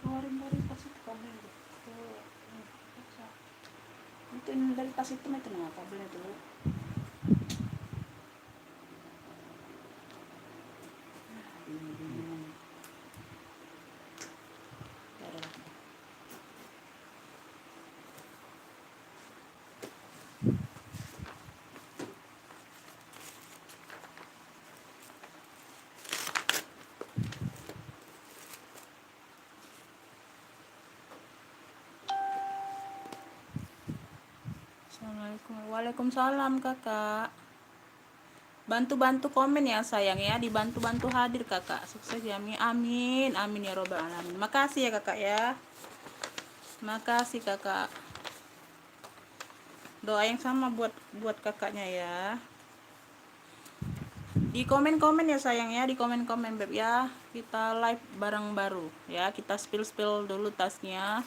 keluarin dari tas itu kabelnya tuh. Itu ini dari tas itu nah kabelnya tuh. Ini. Assalamualaikum. Waalaikumsalam kakak. Bantu-bantu komen ya sayang ya, dibantu-bantu hadir kakak. Sukses ya, amin, amin ya robbal alamin. Makasih ya kakak ya, makasih kakak. Doa yang sama buat kakaknya ya. Di komen-komen ya sayang ya, di komen-komen beb ya. Kita live bareng baru ya, kita spill dulu tasnya.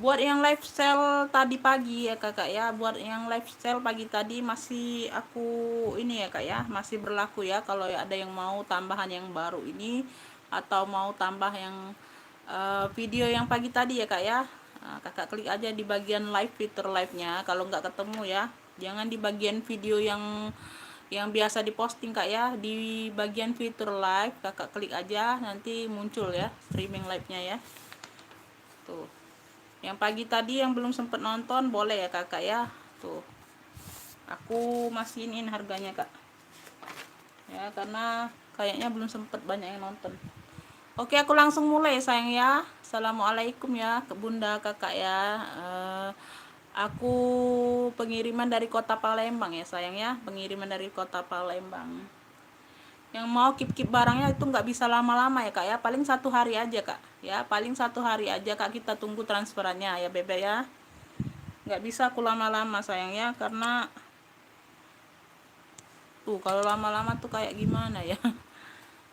Buat yang live sale tadi pagi ya kakak ya, buat yang live sale pagi tadi masih aku ini ya kak ya, masih berlaku ya. Kalau ada yang mau tambahan yang baru ini atau mau tambah yang video yang pagi tadi ya kak ya, kakak klik aja di bagian live, fitur live nya. Kalau nggak ketemu ya, jangan di bagian video yang biasa diposting kak ya, di bagian fitur live kakak klik aja, nanti muncul ya streaming live nya ya. Tuh, yang pagi tadi yang belum sempet nonton boleh ya kakak ya. Tuh, aku masihin harganya kak ya, karena kayaknya belum sempet banyak yang nonton. Oke, aku langsung mulai sayang ya. Assalamualaikum ya ke bunda kakak ya. Aku pengiriman dari kota Palembang ya sayang ya, pengiriman dari kota Palembang. Yang mau keep barangnya itu nggak bisa lama-lama ya kak ya, paling 1 hari aja kak ya, paling 1 hari aja kak, kita tunggu transferannya ya bebe ya. Nggak bisa aku lama-lama sayang ya, karena tuh kalau lama-lama tuh kayak gimana ya.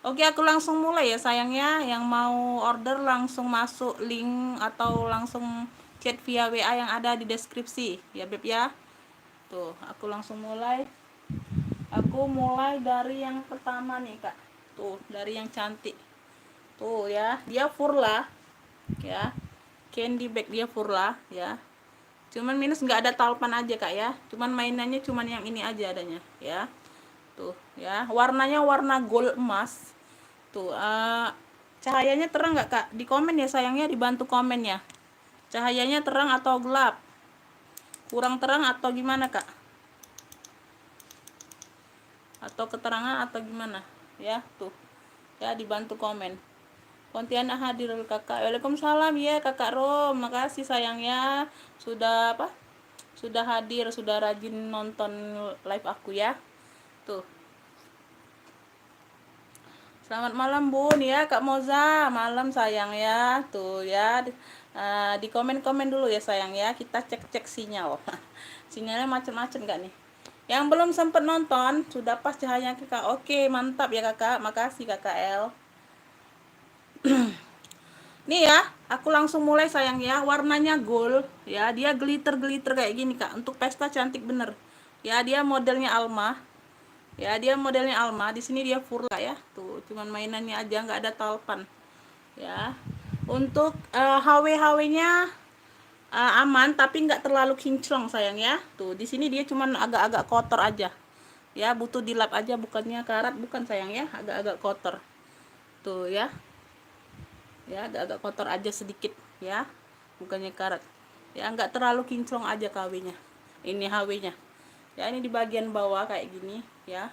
Oke, aku langsung mulai ya sayang ya. Yang mau order langsung masuk link atau langsung chat via WA yang ada di deskripsi ya beb ya. Tuh, aku langsung mulai. Aku mulai dari yang pertama nih kak. Tuh, dari yang cantik. Tuh ya, dia Furla ya. Candy bag dia Furla ya. Cuman minus nggak ada talpan aja kak ya. Cuman mainannya cuman yang ini aja adanya ya. Tuh ya, warnanya warna gold emas. Tuh, cahayanya terang nggak kak? Di komen ya sayangnya, dibantu komen ya. Cahayanya terang atau gelap? Kurang terang atau gimana kak? Atau keterangan atau gimana? Ya, tuh. Ya, dibantu komen. Pontianak hadir kakak. Waalaikumsalam ya kakak Rom. Makasih sayang ya. Sudah apa? Sudah hadir, sudah rajin nonton live aku ya. Tuh. Selamat malam bun ya Kak Moza, malam sayang ya. Tuh ya, di komen-komen dulu ya sayang ya, kita cek-cek sinyal. Sinyalnya macem-macem gak nih? Yang belum sempet nonton sudah pas cahayanya kakak. Oke, mantap ya kakak, makasih kakak L. Nih ya, aku langsung mulai sayang ya. Warnanya gold ya, dia glitter kayak gini kak, untuk pesta cantik bener ya. Dia modelnya Alma ya, dia modelnya Alma. Di sini dia Furla ya. Tuh, cuman mainannya aja, nggak ada talpan ya. Untuk HW-HW-nya aman, tapi nggak terlalu kinclong sayang ya. Tuh, di sini dia cuman agak-agak kotor aja ya, butuh dilap aja, bukannya karat, bukan sayang ya, agak-agak kotor. Tuh ya, ya agak-agak kotor aja sedikit ya, bukannya karat ya, nggak terlalu kinclong aja KW-nya. Ini HW-nya ya, ini di bagian bawah kayak gini ya.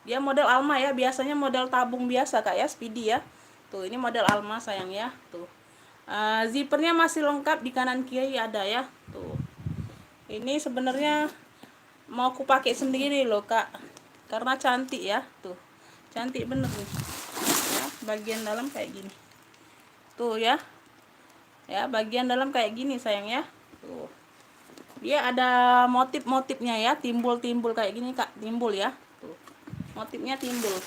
Dia model Alma ya, biasanya model tabung biasa kak ya, speedy ya. Tuh, ini model Alma sayang ya. Tuh, zippernya masih lengkap, di kanan kiri ada ya. Tuh, ini sebenarnya mau aku pakai sendiri loh kak, karena cantik ya. Tuh, cantik bener nih ya, bagian dalam kayak gini. Tuh ya, ya bagian dalam kayak gini sayang ya. Tuh, dia ada motif-motifnya ya, timbul-timbul kayak gini kak, timbul ya. Tuh, motifnya timbul ya.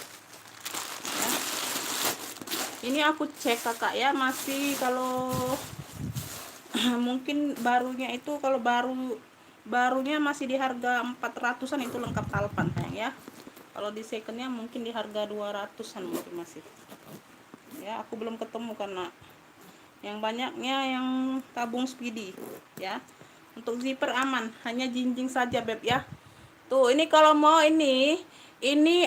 Ini aku cek kakak ya, masih kalau mungkin barunya itu, kalau baru barunya masih di harga 400-an, itu lengkap talpan sayang ya. Kalau di secondnya mungkin di harga 200-an mungkin masih ya. Aku belum ketemu karena yang banyaknya yang tabung Speedy ya. Untuk zipper aman, hanya jinjing saja beb ya. Tuh ini kalau mau ini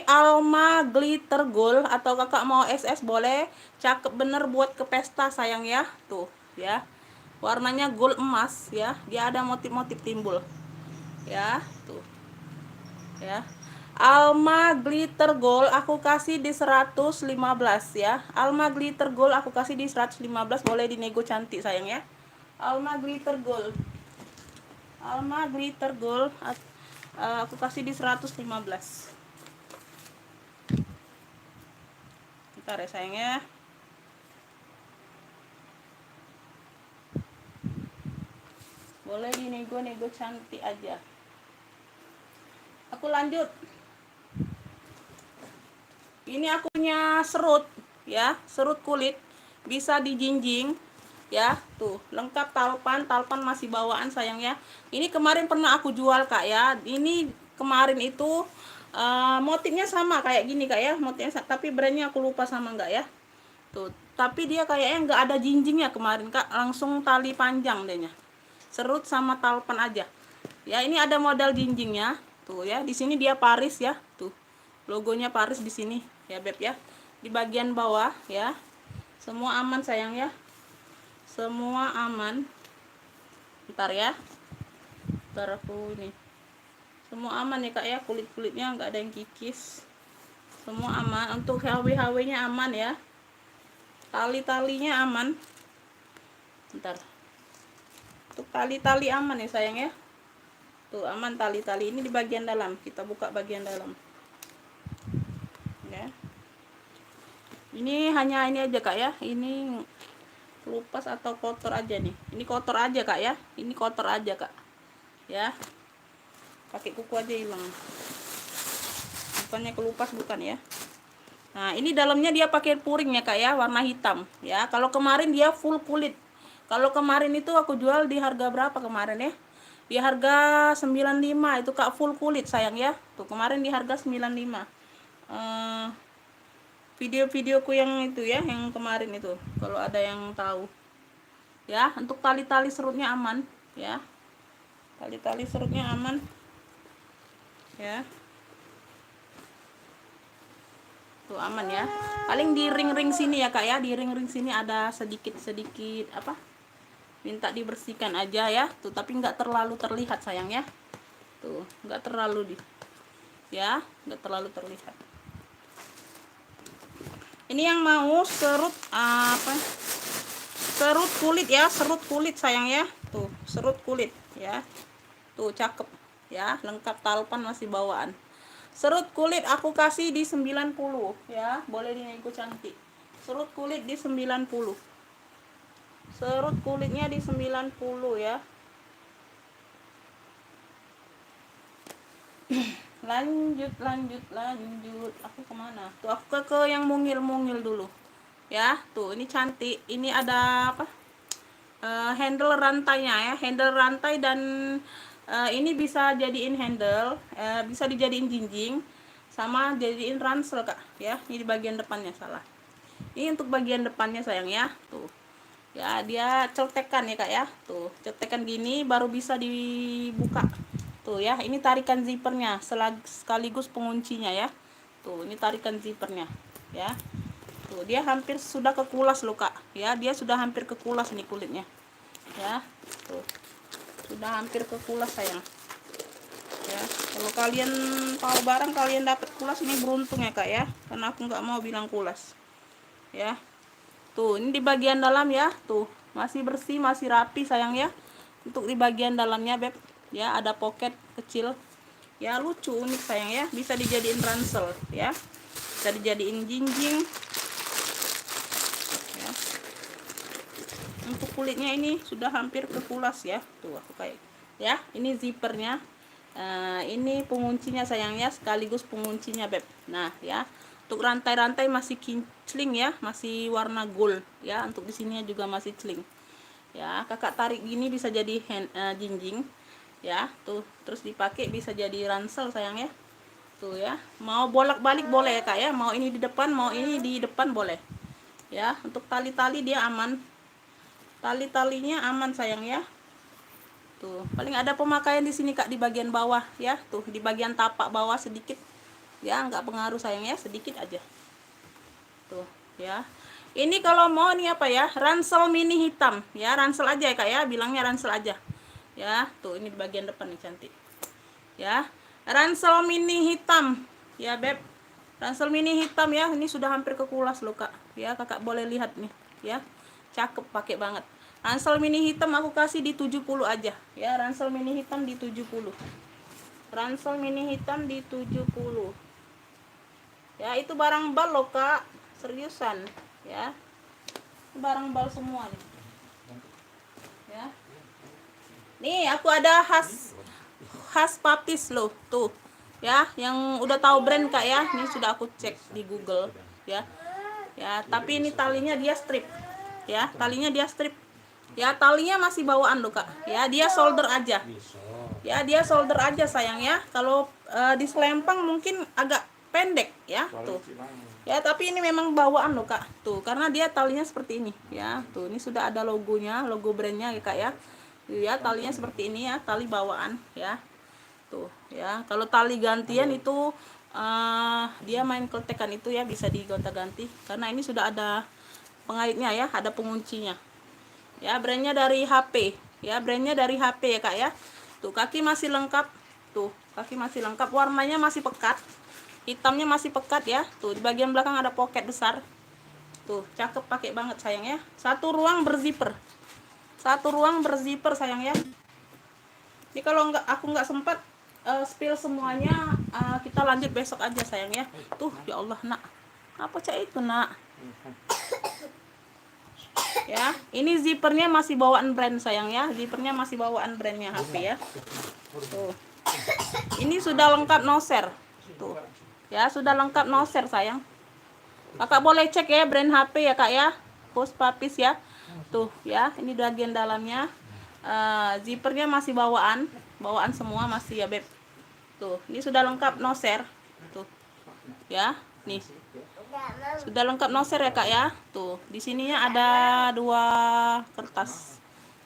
Alma glitter gold, atau kakak mau SS boleh, cakep bener buat ke pesta sayang ya. Tuh ya, warnanya gold emas ya, dia ada motif-motif timbul ya. Tuh ya, Alma glitter gold aku kasih di 115 ya. Alma glitter gold aku kasih di 115, boleh dinego cantik sayang ya. Alma glitter gold, Alma glitter gold aku kasih di 115. Bentar ya sayang ya. Boleh dinego-nego cantik aja. Aku lanjut. Ini aku punya serut ya, serut kulit, bisa dijinjing ya. Tuh lengkap talpan, talpan masih bawaan sayang ya. Ini kemarin pernah aku jual kak ya. Ini kemarin itu motifnya sama kayak gini kak ya, motifnya tapi brandnya aku lupa sama enggak ya. Tuh tapi dia kayaknya nggak ada jinjingnya kemarin kak, langsung tali panjang dehnya, serut sama talpan aja ya. Ini ada modal jinjingnya tuh ya. Di sini dia Paris ya, tuh logonya Paris di sini ya beb ya. Di bagian bawah ya, semua aman sayang ya, semua aman. Bentar ya, bentar aku ini, semua aman ya kak ya. Kulit-kulitnya nggak ada yang kikis, semua aman. Untuk HW nya aman ya, tali-talinya aman. Bentar, untuk tali-tali aman ya sayang ya. Tuh aman tali-tali. Ini di bagian dalam, kita buka bagian dalam ya. Ini hanya ini aja kak ya, ini kelupas atau kotor aja nih. Ini kotor aja kak ya, ini kotor aja kak ya. Pakai kuku aja hilang, bukannya kelupas, bukan ya. Nah ini dalamnya dia pakai puring ya kak ya, warna hitam ya. Kalau kemarin dia full kulit. Kalau kemarin itu aku jual di harga berapa kemarin ya, di harga 95 itu kak, full kulit sayang ya. Tuh kemarin di harga 95. Video-videoku yang itu ya, yang kemarin itu, kalau ada yang tahu ya. Untuk tali-tali serutnya aman ya, tali-tali serutnya aman ya. Tuh aman ya. Paling di ring-ring sini ya kak ya, di ring-ring sini ada sedikit-sedikit apa, minta dibersihkan aja ya. Tuh tapi nggak terlalu terlihat sayang ya. Tuh nggak terlalu ya, nggak terlalu terlihat. Ini yang mau serut apa, serut kulit ya, serut kulit sayang ya. Tuh serut kulit ya, tuh cakep ya, lengkap talpan masih bawaan. Serut kulit aku kasih di 90 ya, boleh dinego cantik. Serut kulit di 90, serut kulitnya di 90 ya. lanjut aku kemana tuh, aku ke yang mungil dulu ya. Tuh ini cantik, ini ada apa, handle rantainya ya, handle rantai. Dan ini bisa jadiin handle, bisa dijadiin jinjing, sama jadiin ransel kak ya. Ini di bagian depannya, salah, ini untuk bagian depannya sayang ya. Tuh ya, dia cetekan ya kak ya. Tuh cetekan gini baru bisa dibuka. Tuh ya, ini tarikan zippernya sekaligus penguncinya ya. Tuh ini tarikan zippernya ya. Tuh dia hampir sudah kekulas loh kak ya, dia sudah hampir kekulas nih kulitnya ya. Tuh sudah hampir kekulas sayang ya. Kalau kalian tahu barang kalian dapat kulas, ini beruntung ya kak ya, karena aku nggak mau bilang kulas ya. Tuh ini di bagian dalam ya, tuh masih bersih, masih rapi sayang ya. Untuk di bagian dalamnya beb ya, ada pocket kecil ya, lucu unik sayang ya. Bisa dijadiin ransel ya, bisa dijadiin jinjing ya. Untuk kulitnya ini sudah hampir kekulas ya. Tuh aku kayak ya, ini zippernya, ini penguncinya sayangnya, sekaligus penguncinya beb. Nah ya, untuk rantai-rantai masih kincling ya, masih warna gold ya. Untuk di sininya juga masih cling ya. Kakak tarik gini bisa jadi jinjing ya. Tuh, terus dipakai bisa jadi ransel sayang ya. Tuh ya, mau bolak-balik boleh ya kak ya, mau ini di depan, mau ini di depan boleh ya. Untuk tali-tali dia aman, tali-talinya aman sayang ya. Tuh, paling ada pemakaian di sini kak, di bagian bawah ya. Tuh, di bagian tapak bawah sedikit ya, nggak pengaruh sayang ya, sedikit aja. Tuh ya, ini kalau mau nih apa ya, ransel mini hitam ya, ransel aja ya kak ya, bilangnya ransel aja ya. Tuh, ini di bagian depan nih cantik ya, ransel mini hitam ya beb, ransel mini hitam ya. Ini sudah hampir kekulas loh kak ya, kakak boleh lihat nih ya, cakep, pakai banget. Ransel mini hitam aku kasih di 70 aja ya, ransel mini hitam di 70, ransel mini hitam di 70 ya. Itu barang bal loh kak, seriusan ya, barang bal semua nih ya. Nih aku ada khas papis loh tuh ya, yang udah tahu brand kak ya. Ini sudah aku cek di Google ya. Ya, tapi ini talinya dia strip ya, talinya dia strip ya, talinya masih bawaan loh kak ya, dia solder aja ya, dia solder aja sayang ya. Kalau di selempang mungkin agak pendek ya tuh ya, tapi ini memang bawaan loh kak tuh, karena dia talinya seperti ini ya. Tuh, ini sudah ada logonya, logo brandnya ya kak ya. Ya, talinya seperti ini ya, tali bawaan ya. Tuh ya, kalau tali gantian itu dia main keltekan itu ya, bisa digonta-ganti karena ini sudah ada pengaitnya ya, ada penguncinya ya. Brandnya dari HP ya, brandnya dari HP ya kak ya. Tuh, kaki masih lengkap, tuh kaki masih lengkap, warnanya masih pekat, hitamnya masih pekat ya. Tuh, di bagian belakang ada pocket besar, tuh cakep, pakai banget sayang ya. Satu ruang berzipper, satu ruang berzipper sayang ya. Ini kalau aku nggak sempat spill semuanya, kita lanjut besok aja sayang ya. Tuh ya Allah nak, apa cak itu nak ya. Ini zippernya masih bawaan brand sayang ya, zippernya masih bawaan brandnya HP ya. Tuh, ini sudah lengkap noser tuh ya, sudah lengkap noser sayang. Kakak boleh cek ya brand HP ya kak ya, Post Papis ya. Tuh ya, ini bagian dalamnya, zippernya masih bawaan semua masih ya beb. Tuh, ini sudah lengkap noser tuh ya. Nih sudah lengkap noser ya kak ya. Tuh, di sininya ada 2 kertas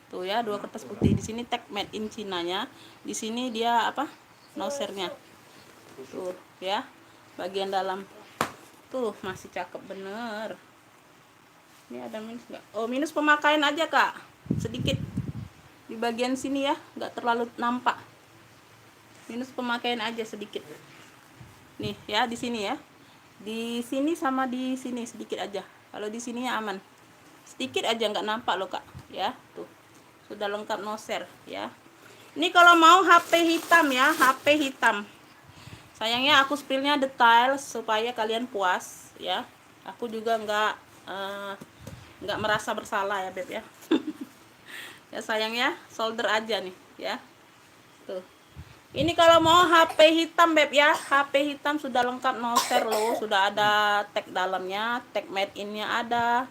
tuh ya, 2 kertas putih. Di sini tag made in Cina-nya, di sini dia apa, nosernya tuh ya. Bagian dalam tuh masih cakep bener. Ini ada minus nggak? Oh, minus pemakaian aja kak, sedikit di bagian sini ya, nggak terlalu nampak, minus pemakaian aja sedikit nih ya. Di sini ya, di sini sama di sini sedikit aja. Kalau di sininya aman, sedikit aja, nggak nampak loh kak ya. Tuh, sudah lengkap noser ya. Ini kalau mau HP hitam ya, HP hitam sayangnya aku spillnya detail supaya kalian puas ya. Aku juga nggak merasa bersalah ya beb ya. Ya sayangnya solder aja nih ya. Tuh, ini kalau mau HP hitam beb ya, HP hitam sudah lengkap noser loh, sudah ada tag dalamnya, tag made in-nya ada,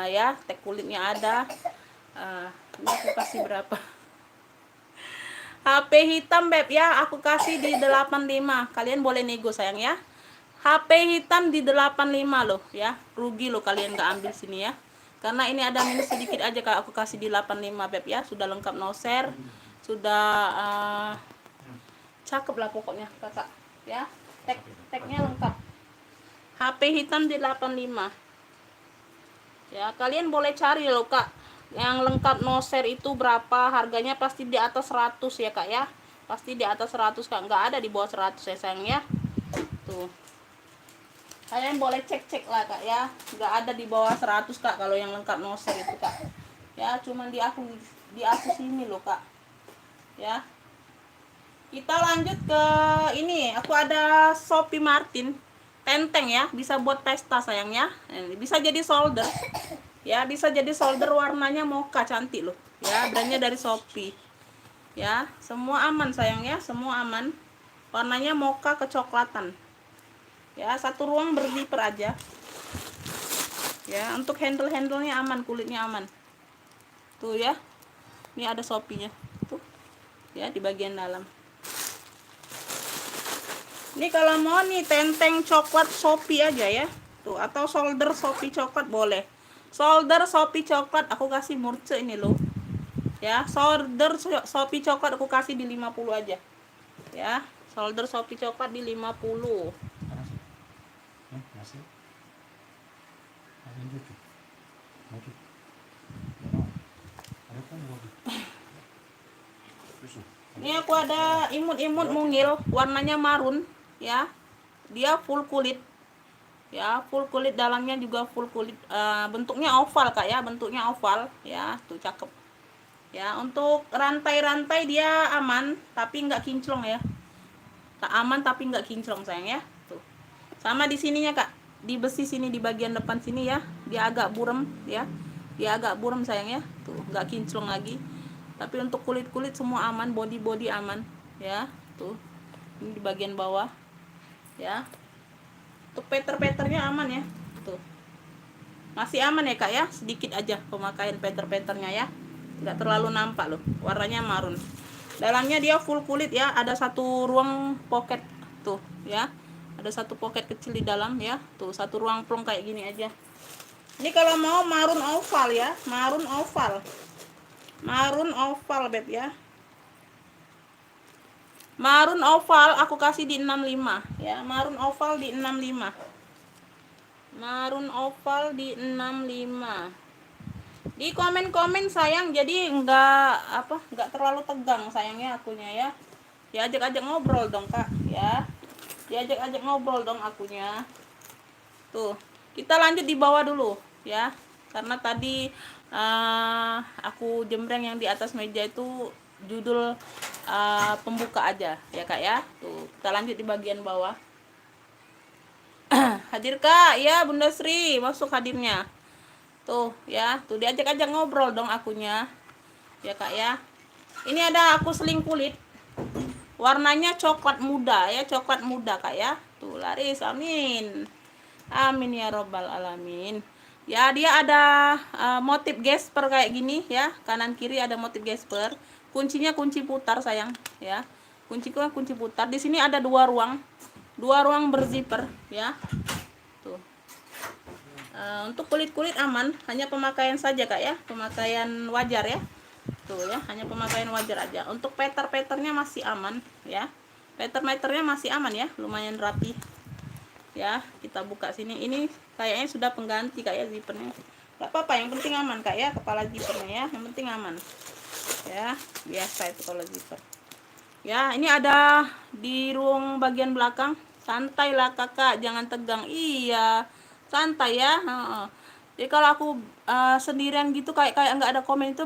ya, tag kulitnya ada. Ini aku kasih berapa? HP hitam beb ya, aku kasih di 85. Kalian boleh nego sayang ya. HP hitam di 85 loh ya, rugi loh kalian nggak ambil sini ya. Karena ini ada minus sedikit aja kak, aku kasih di 85 beb ya. Sudah lengkap noser, sudah cakep lah pokoknya kakak ya. Tagnya lengkap, HP hitam di 85 ya. Kalian boleh cari loh kak, yang lengkap noser itu berapa harganya, pasti di atas 100 ya kak ya, pasti di atas 100 kak, nggak ada di bawah 100 ya sayang ya. Tuh, kalian boleh cek lah kak ya, nggak ada di bawah 100 kak kalau yang lengkap noser itu kak ya. Cuman di aku sini loh kak ya. Kita lanjut ke ini, aku ada Sophie Martin tenteng ya, bisa buat pesta sayang ya. Bisa jadi solder ya, bisa jadi solder, warnanya mocha, cantik loh ya, brandnya dari Sophie ya. Semua aman sayang ya, semua aman, warnanya mocha kecoklatan ya. Satu ruang berzipper aja ya. Untuk handle-handlenya aman, kulitnya aman tuh ya. Ini ada Sophie-nya tuh ya, di bagian dalam. Ini kalau mau nih tenteng coklat Shopee aja ya. Tuh, atau solder Shopee coklat boleh. Solder Shopee coklat aku kasih murce ini loh. Ya, solder Shopee coklat aku kasih di 50 aja. Ya, solder Shopee coklat di 50. Ini aku ada imut-imut mungil, warnanya marun, ya. Dia full kulit. Ya, full kulit, dalamnya juga full kulit. Bentuknya oval Kak ya, bentuknya oval, ya. Tuh cakep. Ya, untuk rantai-rantai dia aman, tapi nggak kinclong ya. Tak aman tapi nggak kinclong sayang ya. Tuh. Sama di sininya Kak, di besi sini di bagian depan sini ya, dia agak burem ya. Dia agak burem sayang ya. Tuh, nggak kinclong lagi. Tapi untuk kulit-kulit semua aman, body-body aman ya. Tuh. Ini di bagian bawah. Ya. Untuk peter-peternya aman ya. Tuh. Masih aman ya Kak ya, sedikit aja pemakaian peter-peternya ya. Nggak terlalu nampak loh. Warnanya marun. Dalamnya dia full kulit ya, ada satu ruang pocket tuh ya. Ada satu pocket kecil di dalam ya. Tuh, satu ruang plong kayak gini aja. Ini kalau mau marun oval ya, marun oval. Marun oval beb ya. Marun oval aku kasih di 65 ya. Marun oval di 65. Marun oval di 65. Di komen-komen sayang, jadi nggak terlalu tegang sayangnya akunya ya. Diajak-ajak ngobrol dong Kak ya. Diajak-ajak ngobrol dong akunya. Tuh, kita lanjut di bawah dulu ya. Karena tadi aku jembreng yang di atas meja itu judul pembuka aja ya Kak ya. Tuh, kita lanjut di bagian bawah. Hadir Kak, ya Bunda Sri, masuk hadirnya. Tuh ya, tuh diajak-ajak ngobrol dong akunya. Ya Kak ya. Ini ada aku seling kulit. Warnanya coklat muda ya, coklat muda Kak ya. Tuh laris, amin. Amin ya robbal alamin. Ya, dia ada motif gesper kayak gini ya. Kanan kiri ada motif gesper. Kuncinya kunci putar sayang ya. Kunci putar. Di sini ada dua ruang. Dua ruang berzipper ya. Tuh. Untuk kulit-kulit aman, hanya pemakaian saja Kak ya. Pemakaian wajar ya. Tuh ya, hanya pemakaian wajar aja. Untuk peter-peternya masih aman ya. Peter-peternya masih aman ya, lumayan rapi. Ya, kita buka sini. Ini kayaknya sudah pengganti Kak ya zippernya. Gak apa-apa, yang penting aman Kak ya, kepala zippernya ya, yang penting aman. Ya, biasa itu kalau zipper. Ya, ini ada di ruang bagian belakang. Santai lah Kakak, jangan tegang. Iya, santai ya. Jadi kalau aku sendirian gitu kayak nggak ada komen itu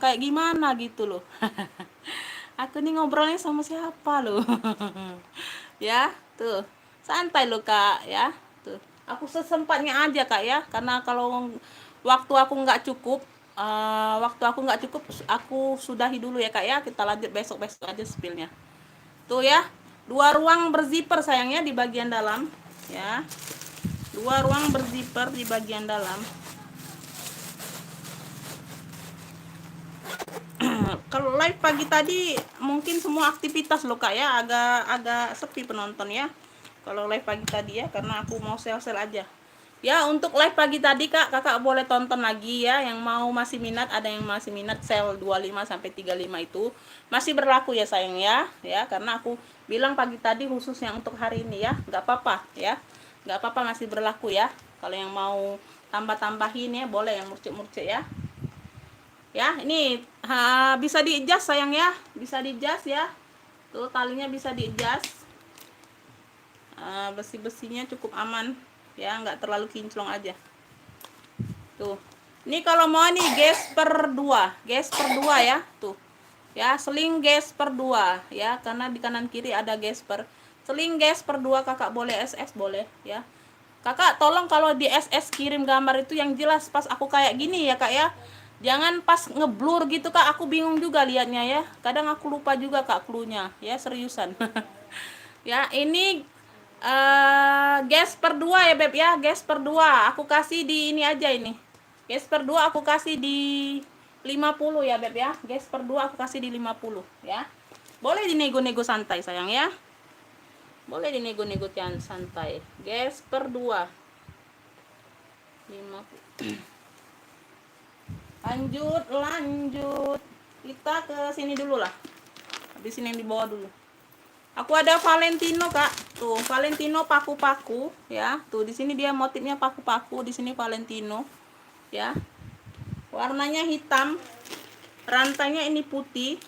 kayak gimana gitu loh. Aku nih ngobrolnya sama siapa loh. Ya, tuh. Santai loh Kak ya. Tuh. Aku sesempatnya aja Kak ya, karena kalau waktu aku nggak cukup, aku sudahi dulu ya Kak ya. Kita lanjut besok-besok aja spillnya. Tuh ya, dua ruang berzipper sayangnya di bagian dalam ya. Dua ruang berzipper di bagian dalam. Kalau live pagi tadi mungkin semua aktivitas loh Kak ya, agak sepi penonton ya. Kalau live pagi tadi ya, karena aku mau sel-sel aja. Ya, untuk live pagi tadi Kakak boleh tonton lagi ya, yang mau masih minat, ada yang masih minat sel 25 sampai 35 itu masih berlaku ya sayang ya. Ya, karena aku bilang pagi tadi khususnya untuk hari ini ya, nggak apa-apa ya. Nggak apa-apa, masih berlaku ya. Kalau yang mau tambah-tambahin ya boleh, yang murcik-murcik ya. Ya, ini bisa di-adjust sayang ya, bisa di-adjust ya. Tuh talinya bisa di-adjust. Besi-besinya cukup aman ya, nggak terlalu kinclong aja. Tuh, ini kalau mau nih gesper 2 ya. Tuh ya, seling gesper 2 ya, karena di kanan kiri ada gesper. Seling gesper 2 Kakak boleh SS boleh ya. Kakak tolong kalau di SS kirim gambar itu yang jelas pas aku kayak gini ya Kak ya. Jangan pas ngeblur gitu Kak, aku bingung juga liatnya ya. Kadang aku lupa juga Kak cluenya ya, seriusan. Ya, ini gesper 2 ya Beb ya, gesper 2 aku kasih di ini aja ini. Gesper 2 aku kasih di 50 ya Beb ya. Gesper 2 aku kasih di 50 ya. Boleh dinego-nego santai sayang ya. Boleh dinego-nego santai. Gas per 2. 5. Lanjut. Kita ke sini dulu lah. Habis ini yang di bawah dulu. Aku ada Valentino, Kak. Tuh, Valentino paku-paku ya. Tuh, di sini dia motifnya paku-paku, di sini Valentino. Ya. Warnanya hitam. Rantainya ini putih.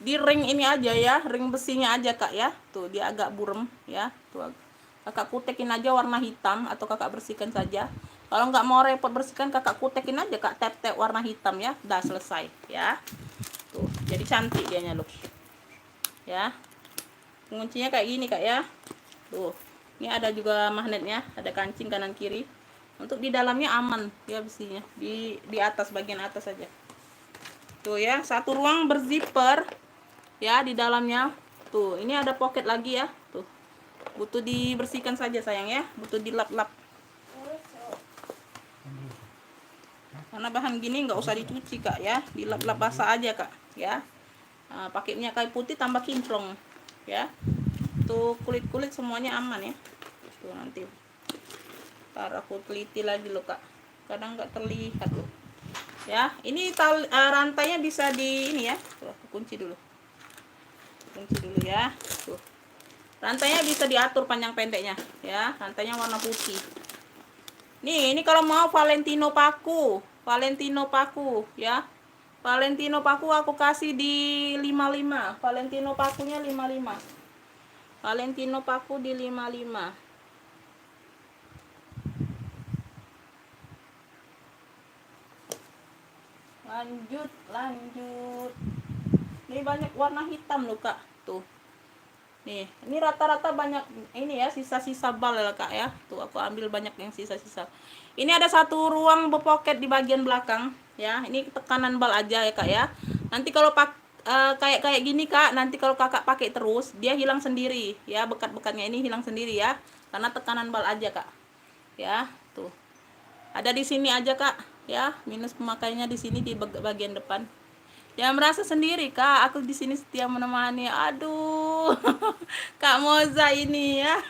Di ring ini aja ya, ring besinya aja Kak ya. Tuh, dia agak burem ya. Tuh, Kakak kutekin aja warna hitam atau Kakak bersihkan saja. Kalau nggak mau repot bersihkan, Kakak kutekin aja Kak, tap-tap warna hitam ya. Udah selesai ya. Tuh, jadi cantik dianya loh. Ya. Penguncinya kayak gini Kak ya. Tuh. Ini ada juga magnetnya, ada kancing kanan kiri. Untuk di dalamnya aman ya besinya. Di atas, bagian atas saja. Tuh ya, satu ruang berzipper. Ya, di dalamnya tuh ini ada pocket lagi ya. Tuh, butuh dibersihkan saja sayang ya, butuh dilap-lap, karena bahan gini nggak usah dicuci Kak ya, dilap-lap basah aja Kak ya. Nah, pakai minyak kayu putih tambah kinclong ya. Tuh, kulit-kulit semuanya aman ya. Tuh, nanti ntar aku teliti lagi loh Kak, kadang nggak terlihat loh ya. Ini rantainya bisa di ini ya. Tuh, aku kunci dulu ya. Tuh, rantainya bisa diatur panjang pendeknya ya. Rantainya warna putih. Nih, ini kalau mau Valentino paku ya. Valentino paku aku kasih di 55. Valentino pakunya 55. Valentino paku di 55. Lanjut. Ini banyak warna hitam loh Kak. Tuh. Nih, ini rata-rata banyak ini ya, sisa-sisa bal ya Kak ya. Tuh, aku ambil banyak yang sisa-sisa. Ini ada satu ruang pocket di bagian belakang ya. Ini tekanan bal aja ya Kak ya. Nanti kalau kayak gini Kak, nanti kalau Kakak pakai terus, dia hilang sendiri ya, bekat-bekatnya ini hilang sendiri ya. Karena tekanan bal aja Kak. Ya, tuh. Ada di sini aja Kak ya, minus pemakaiannya di sini di bagian depan. Jangan merasa sendiri Kak, aku di sini setia menemani. Aduh, Kak Moza ini ya.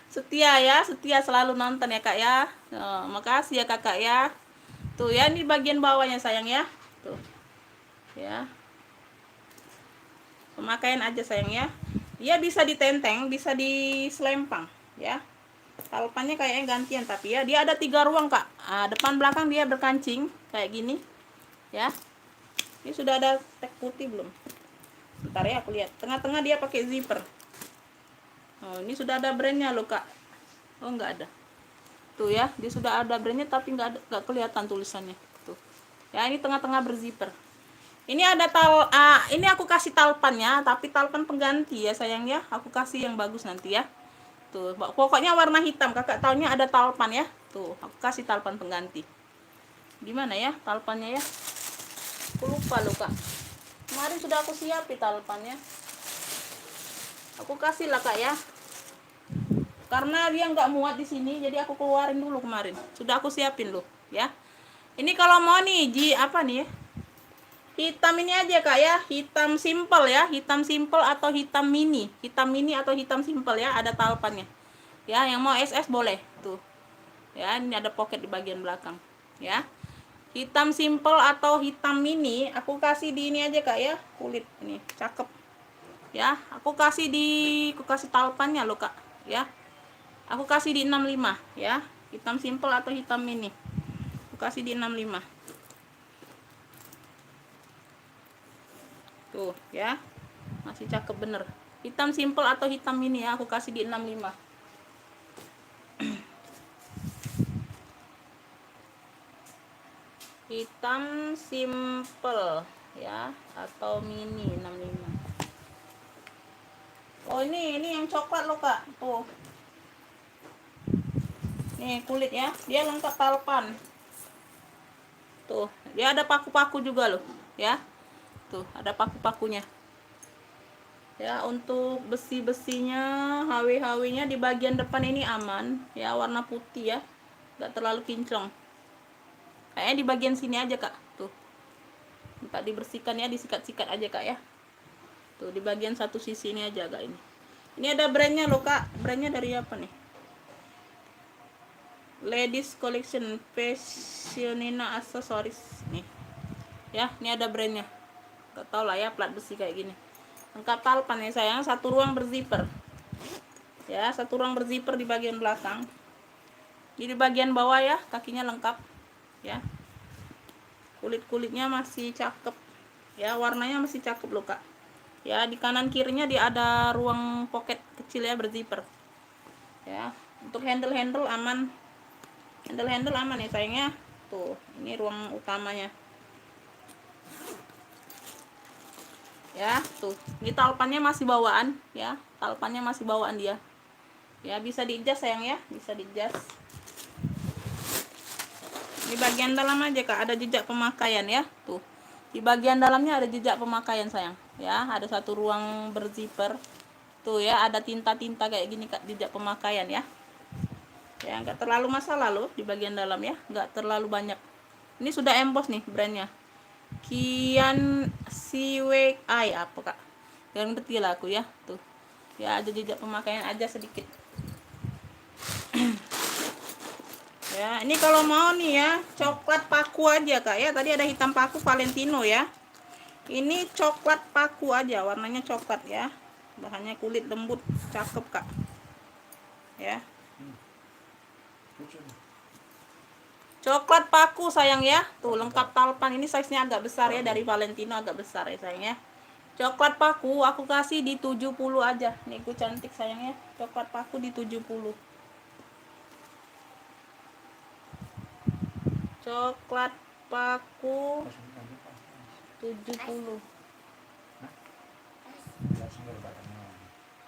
Setia selalu nonton ya Kak ya. Oh, makasih ya Kakak ya. Tuh ya, ini bagian bawahnya sayang ya. Tuh. Ya. Pemakaian aja sayang ya. Dia bisa ditenteng, bisa diselempang ya. Talpannya kayaknya gantian tapi ya, dia ada 3 ruang Kak. Depan belakang dia berkancing kayak gini. Ya. Ini sudah ada tag putih belum? Bentar ya, aku lihat. Tengah-tengah dia pakai zipper. Oh, ini sudah ada brandnya loh Kak. Oh, nggak ada. Tuh ya, dia sudah ada brandnya tapi nggak kelihatan tulisannya. Tuh. Ya, ini tengah-tengah berzipper. Ini ada ini aku kasih talpannya, tapi talpan pengganti ya sayang ya. Aku kasih yang bagus nanti ya. Tuh, pokoknya warna hitam. Kakak taunya ada talpan ya. Tuh, aku kasih talpan pengganti. Gimana ya talpannya ya? Aku lupa loh Kak. Kemarin sudah aku siapin talpannya. Aku kasih lah Kak ya. Karena dia nggak muat di sini, jadi aku keluarin dulu kemarin. Sudah aku siapin loh ya. Ini kalau mau nih apa nih ya? Hitam ini aja Kak ya, hitam simple ya, hitam simple atau hitam mini atau hitam simple ya, ada talpannya. Ya, yang mau SS boleh tuh. Ya, ini ada pocket di bagian belakang ya. Hitam simple atau hitam mini, aku kasih di ini aja Kak ya, kulit ini cakep. Ya, aku kasih talpannya loh Kak ya. Aku kasih di 65 ya. Hitam simple atau hitam mini. Aku kasih di 65. Tuh ya. Masih cakep bener. Hitam simple atau hitam mini ya, aku kasih di 65. Hitam simple ya atau mini 65. Oh, ini yang coklat loh Kak. Tuh. Nih kulit ya, dia lengkap talpan. Tuh, dia ada paku-paku juga loh ya. Tuh, ada paku-pakunya. Ya, untuk besi-besinya, HW-HW-nya di bagian depan ini aman ya, warna putih ya. Enggak terlalu kinclong. Kayaknya di bagian sini aja Kak. Tuh. Kak dibersihkan ya, disikat-sikat aja Kak ya. Tuh di bagian satu sisi ini aja Kak ini. Ini ada brandnya loh Kak. Brandnya dari apa nih? Ladies Collection Fashionina Accessories nih. Ya, ini ada brandnya. Gak tau lah ya, plat besi kayak gini. Lengkap talpan ya sayang, satu ruang berzipper. Ya, satu ruang berzipper di bagian belakang. Di bagian bawah ya, kakinya lengkap. Ya. Kulit-kulitnya masih cakep. Ya, warnanya masih cakep loh Kak. Ya, di kanan kirinya dia ada ruang pocket kecil ya, berzipper. Ya, untuk handle-handle aman. Handle-handle aman ya sayangnya. Tuh, ini ruang utamanya. Ya, tuh. Ini talpannya masih bawaan ya. Talpannya masih bawaan dia. Ya, bisa diadjust sayang ya, bisa diadjust. Di bagian dalam aja Kak ada jejak pemakaian ya. Tuh. Di bagian dalamnya ada jejak pemakaian sayang. Ya, ada satu ruang berzipper. Tuh ya, ada tinta-tinta kayak gini Kak, jejak pemakaian ya. Ya, nggak terlalu masalah loh di bagian dalam ya, nggak terlalu banyak. Ini sudah emboss nih brandnya. Kian Siwei apa Kak? Jangan ngerti lah aku ya. Tuh. Ya, ada jejak pemakaian aja sedikit. Ya, ini kalau mau nih ya, coklat paku aja Kak ya. Tadi ada hitam paku Valentino ya. Ini coklat paku aja, warnanya coklat ya. Bahannya kulit lembut, cakep Kak. Ya. Coklat paku sayang ya. Tuh lengkap talpan. Ini size-nya agak besar ya, dari Valentino agak besar ya sayang ya. Coklat paku aku kasih di 70 aja. Nih aku cantik sayang ya. Coklat paku di 70. Coklat paku 70.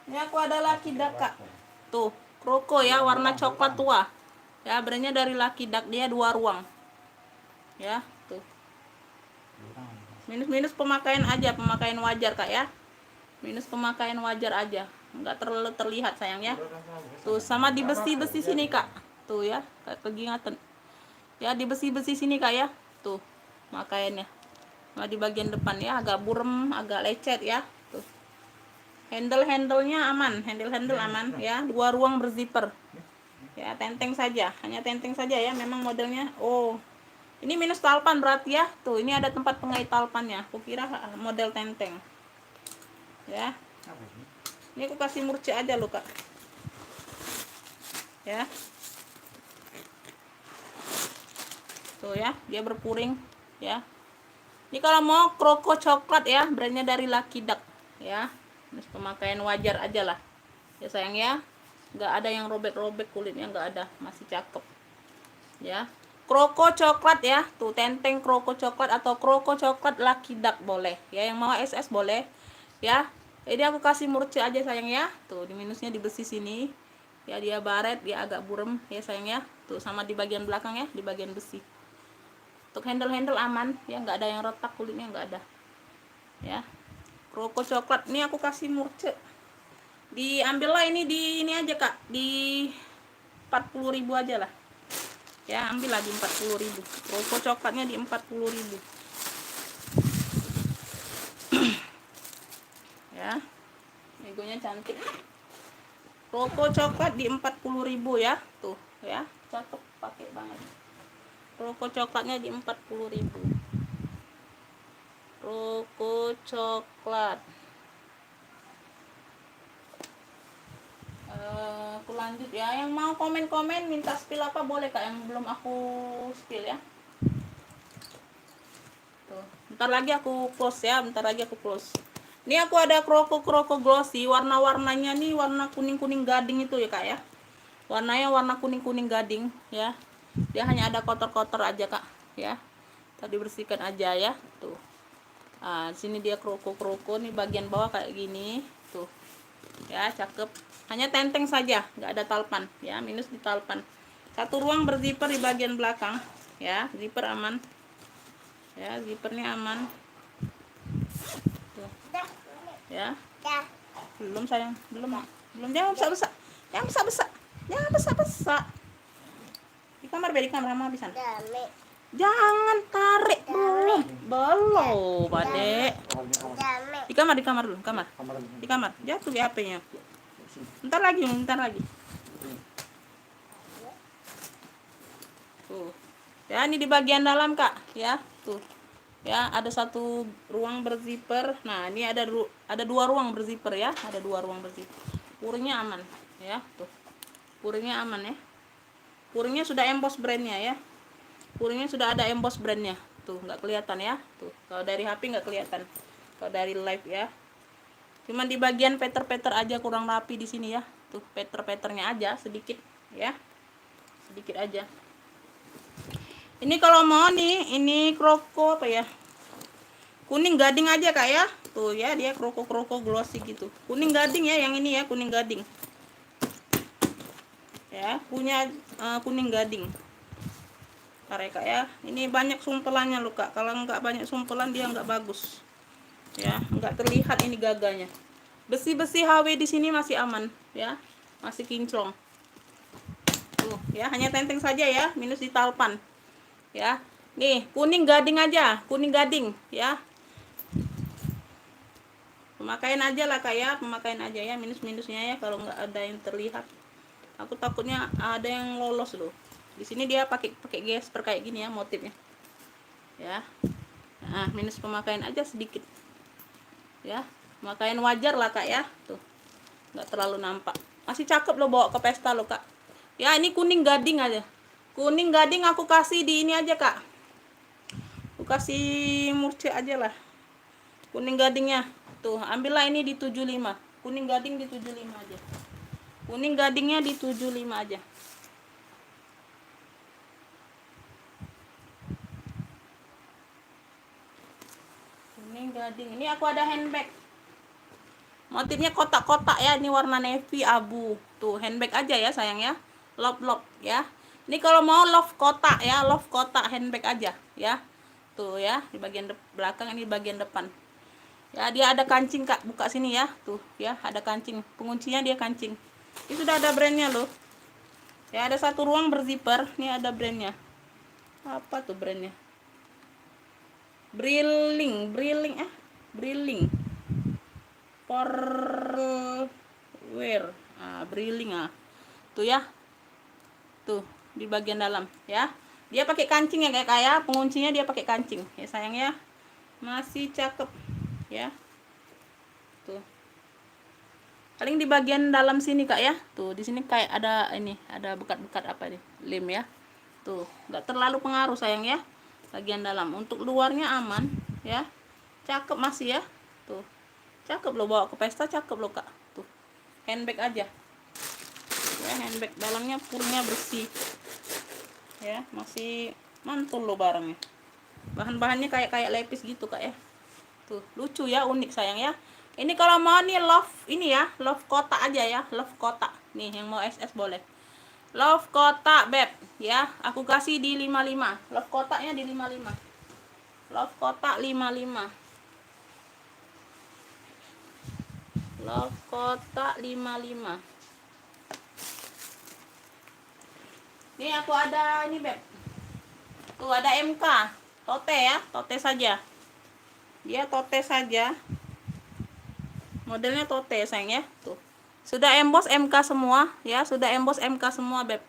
Ini aku ada Lucky Duck Kak. Tuh, kroko ya, warna coklat tua. Ya, brandnya dari Lucky Duck, dia 2 ruang. Ya, tuh. Minus-minus pemakaian aja, pemakaian wajar Kak ya. Minus pemakaian wajar aja. Enggak terlalu terlihat sayang ya. Tuh, sama di besi-besi sini Kak. Tuh ya, kayak kegingatan. Ya, di besi-besi sini Kak ya. Tuh, makaiannya. Sama di bagian depan ya, agak burem, agak lecet ya. Tuh. Handle-handlenya aman, handle-handle aman ya. 2 ruang berzipper. Ya, tenteng saja, hanya tenteng saja ya. Memang modelnya. Oh, ini minus talpan berarti ya. Tuh, ini ada tempat pengait talpannya. Aku kira model tenteng. Ya. Ini aku kasih murci aja loh Kak. Ya. Tuh ya, dia berpuring ya. Ini kalau mau kroko coklat ya, brandnya dari Lucky Duck ya. Terus pemakaian wajar aja lah. Ya sayang ya. Nggak ada yang robek-robek kulitnya, nggak ada, masih cakep. Ya. Kroko coklat ya. Tuh tenteng kroko coklat atau kroko coklat Lucky Duck boleh. Ya, yang mau SS boleh. Ya. Jadi aku kasih murci aja sayang ya. Tuh, di minusnya di besi sini. Ya, dia baret, dia agak burem ya sayang ya. Tuh sama di bagian belakang ya, di bagian besi. Untuk handle-handle aman ya, nggak ada yang retak kulitnya, nggak ada. Ya. Kroko coklat ini aku kasih murce. Diambillah ini di ini aja Kak, di 40.000 aja lah. Ya, ambillah di 40.000. Kroko coklatnya di 40.000. Ya. Egonya cantik. Kroko coklat di 40.000 ya. Tuh, ya. Cakep, pakai banget. Kroko coklatnya di 40.000. Kroko coklat. Aku lanjut ya. Yang mau komen-komen minta spill apa boleh Kak, yang belum aku spill ya. Tuh, bentar lagi aku close ya, bentar lagi aku close. Ini aku ada kroko glossy, warna-warnanya nih warna kuning-kuning gading itu ya Kak ya. Warnanya warna kuning-kuning gading ya. Dia hanya ada kotor-kotor aja Kak ya. Tadi bersihkan aja ya. Tuh. Nah, sini dia kroko nih bagian bawah kayak gini. Tuh. Ya, cakep. Hanya tenteng saja, nggak ada talpan ya, minus di talpan. Satu ruang berzipper di bagian belakang ya, zipper aman. Ya, zippernya aman. Tuh. Ya. Belum sayang, belum. Jangan besar-besar. Jangan besar-besar. Di kamar mama bisa. Jangan tarik belum. Belum, Adek. Di kamar dulu, kamar. Di kamar. Jatuh di HP-nya. Bentar lagi. Tuh. Ya, ini di bagian dalam, Kak, ya. Tuh. Ya, ada satu ruang berzipper. Nah, ini ada dua ruang berzipper ya. Ada dua ruang berzipper. Puringnya aman, ya. Tuh. Puringnya aman ya. Puringnya sudah emboss brandnya ya. Puringnya sudah ada emboss brandnya. Tuh, nggak kelihatan ya. Tuh, kalau dari HP nggak kelihatan. Kalau dari live ya. Cuman di bagian peter-peter aja kurang rapi di sini ya. Tuh, peter-peternya aja sedikit ya. Sedikit aja. Ini kalau mau nih, ini kroko apa ya? Kuning gading aja Kak ya. Tuh ya, dia kroko-kroko glossy gitu. Kuning gading ya, yang ini ya, kuning gading. Ya, punya kuning gading. Ntar ya Kak ya. Ini banyak sumpelannya loh Kak. Kalau nggak banyak sumpelan dia nggak bagus. Ya, nggak terlihat ini gaganya. Besi-besi HW di sini masih aman ya. Masih kinclong. Tuh ya, hanya tenteng saja ya, minus di talpan. Ya. Nih, kuning gading aja, kuning gading ya. Pemakaian aja lah Kak ya, pemakaian aja ya, minus-minusnya ya kalau nggak ada yang terlihat. Aku takutnya ada yang lolos loh. Di sini dia pakai gesper kayak gini ya motifnya. Ya. Nah, minus pemakaian aja sedikit. Ya, pemakaian wajar lah Kak ya. Tuh. Nggak terlalu nampak. Masih cakep loh bawa ke pesta loh Kak. Ya, ini kuning gading aja. Kuning gading aku kasih di ini aja Kak. Aku kasih murce aja lah. Kuning gadingnya. Tuh, ambillah ini di 75. Kuning gading di 75 aja. Kuning gadingnya di 75 aja. Kuning gading. Ini aku ada handbag. Motifnya kotak-kotak ya. Ini warna navy abu. Tuh, handbag aja ya sayang ya. Love ya. Ini kalau mau love kotak ya. Love kotak handbag aja ya. Tuh ya. Di bagian belakang, ini bagian depan. Ya, dia ada kancing Kak, buka sini ya. Tuh ya, ada kancing. Penguncinya dia kancing. Ini sudah ada brandnya loh. Ya, ada satu ruang berzipper. Ini ada brandnya. Apa tuh brandnya? Brilling. Pearlwear. Brilling Tuh ya. Tuh, di bagian dalam ya. Dia pakai kancing ya kayak penguncinya dia pakai kancing. Ya sayang ya. Masih cakep. Ya. Tuh. Paling di bagian dalam sini Kak ya. Tuh, di sini kayak ada ini, ada bekat-bekat apa nih? Lem ya. Tuh, nggak terlalu pengaruh sayang ya. Bagian dalam. Untuk luarnya aman ya. Cakep masih ya. Tuh. Cakep loh bawa ke pesta, cakep loh Kak. Tuh. Handbag aja. Ya, handbag dalamnya purnya bersih. Ya, masih mantul loh barangnya. Bahan-bahannya kayak lepis gitu Kak ya. Tuh, lucu ya, unik sayang ya. Ini kalau mau nih love ini ya, love kotak aja ya, love kotak. Nih yang mau SS boleh. Love kotak beb ya. Aku kasih di 55. Love kotaknya di 55. Love kotak 55. Love kotak 55. Nih aku ada ini beb. Tuh ada MK. Tote ya, tote saja. Dia tote saja. Modelnya tote sayang ya. Tuh. Sudah emboss MK semua ya, sudah emboss MK semua beb.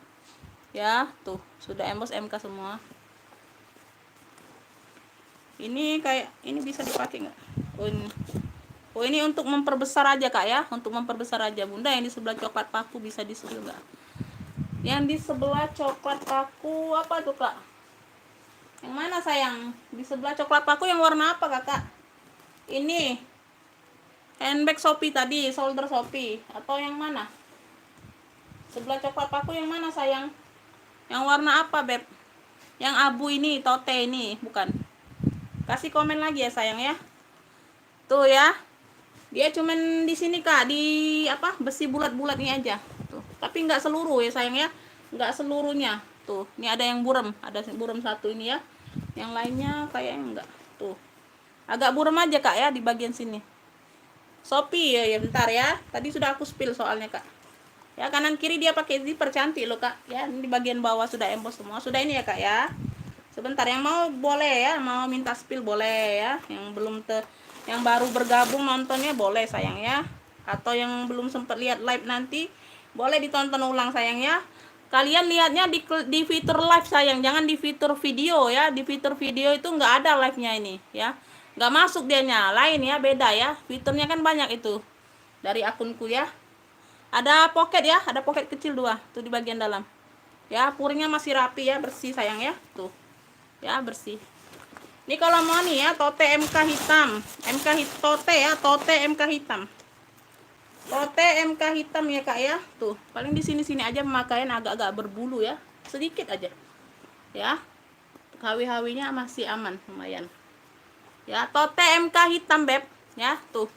Ya, tuh, sudah emboss MK semua. Ini kayak ini bisa dipakai nggak? Oh, ini untuk memperbesar aja Kak ya, untuk memperbesar aja. Bunda yang di sebelah coklat paku bisa disusul nggak? Yang di sebelah coklat paku apa tuh Kak? Yang mana sayang? Di sebelah coklat paku yang warna apa Kakak? Ini handbag Shopee tadi, shoulder Shopee atau yang mana? Sebelah coklat paku yang mana sayang? Yang warna apa beb? Yang abu ini, tote ini, bukan? Kasih komen lagi ya sayang ya. Tuh ya. Dia cuman di sini Kak, di apa? Besi bulat-bulat ini aja. Tuh. Tapi nggak seluruh ya sayang ya. Nggak seluruhnya. Tuh, ini ada yang buram, ada buram satu ini ya. Yang lainnya kayaknya enggak. Tuh. Agak buram aja Kak ya di bagian sini. Shopee ya, bentar ya. Tadi sudah aku spill soalnya Kak. Ya, kanan kiri dia pakai zipper cantik loh Kak. Ya, ini di bagian bawah sudah emboss semua. Sudah ini ya Kak ya. Sebentar, yang mau boleh ya, mau minta spill boleh ya, yang baru bergabung nontonnya boleh sayang ya, atau yang belum sempat lihat live nanti boleh ditonton ulang sayang ya. Kalian lihatnya di fitur live sayang, jangan di fitur video ya. Di fitur video itu nggak ada live nya ini ya, nggak masuk dianya, lain ya, beda ya, fiturnya kan banyak itu dari akunku ya. Ada pocket ya, ada pocket kecil 2 tuh di bagian dalam ya. Puringnya masih rapi ya, bersih sayang ya, tuh ya, bersih. Ini kalau mau nih ya, tote MK hitam, tote ya, tote MK hitam, tote MK hitam ya kak ya. Tuh paling di sini aja pemakaian agak-agak berbulu ya, sedikit aja ya. Hawi-hawinya masih aman, lumayan ya. Tote MK hitam beb ya. Tuh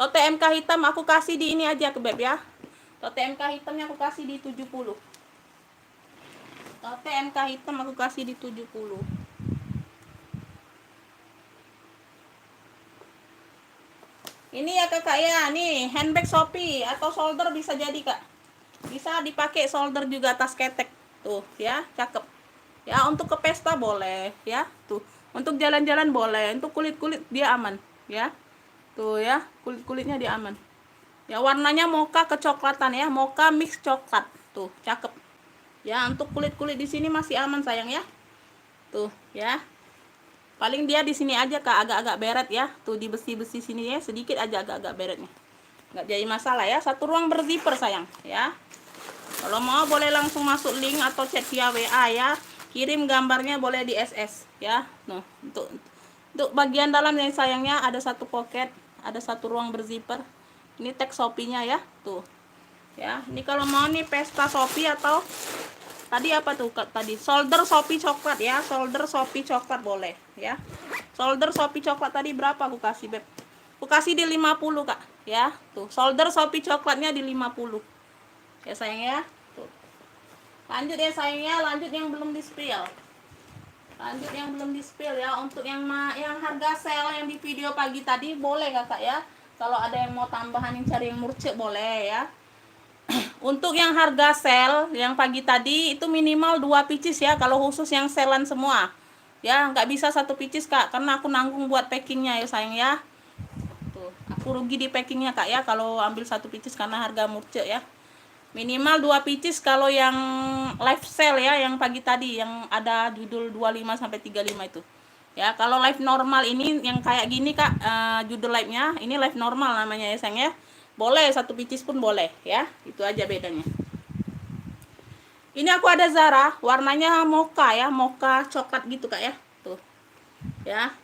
tote MK hitam aku kasih di ini aja ke beb ya. Tote MK hitamnya aku kasih di 70. Tote MK hitam aku kasih di 70. Ini ya kakak ya, nih handbag Shopee atau shoulder bisa jadi kak, bisa dipakai shoulder juga, tas ketek tuh ya, cakep ya. Untuk ke pesta boleh ya, tuh untuk jalan-jalan boleh, untuk kulit-kulit dia aman ya, tuh ya, kulit-kulitnya dia aman ya. Warnanya mocha kecoklatan ya, mocha mix coklat, tuh cakep ya. Untuk kulit-kulit di sini masih aman sayang ya, tuh ya. Paling dia di sini aja kak agak-agak beret ya, tuh di besi-besi sini ya, sedikit aja agak-agak beretnya, nggak jadi masalah ya. Satu ruang berzipper sayang ya. Kalau mau boleh langsung masuk link atau chat via WA ya, kirim gambarnya boleh di SS ya. Nah, untuk bagian dalam yang sayangnya ada satu pocket, ada satu ruang berzipper. Ini tag Shopee-nya ya, tuh ya. Ini kalau mau nih pesta Shopee atau tadi apa tuh tadi, shoulder Shopee coklat ya, shoulder Shopee coklat boleh ya. Shoulder Shopee coklat tadi berapa aku kasih beb, aku kasih di 50 kak ya. Tuh shoulder Shopee coklatnya di 50 ya sayang ya. Tuh lanjut ya sayang ya, lanjut yang belum di spill, lanjut yang belum di spill ya. Untuk yang harga sale yang di video pagi tadi boleh kakak ya, kalau ada yang mau tambahan yang cari yang murcek boleh ya. Untuk yang harga sale yang pagi tadi itu minimal 2 pieces ya, kalau khusus yang selan semua ya. Nggak bisa 1 pieces kak, karena aku nanggung buat packingnya ya sayang ya. Tuh aku rugi di packingnya kak ya kalau ambil 1 pieces karena harga murce ya. Minimal 2 pieces kalau yang live sale ya, yang pagi tadi yang ada judul 25 sampai 35 itu ya. Kalau live normal ini yang kayak gini kak, judul live nya ini live normal namanya ya sayang ya, boleh 1 pieces pun boleh ya, itu aja bedanya. Ini aku ada Zara, warnanya mocha ya, mocha coklat gitu kak ya, tuh ya.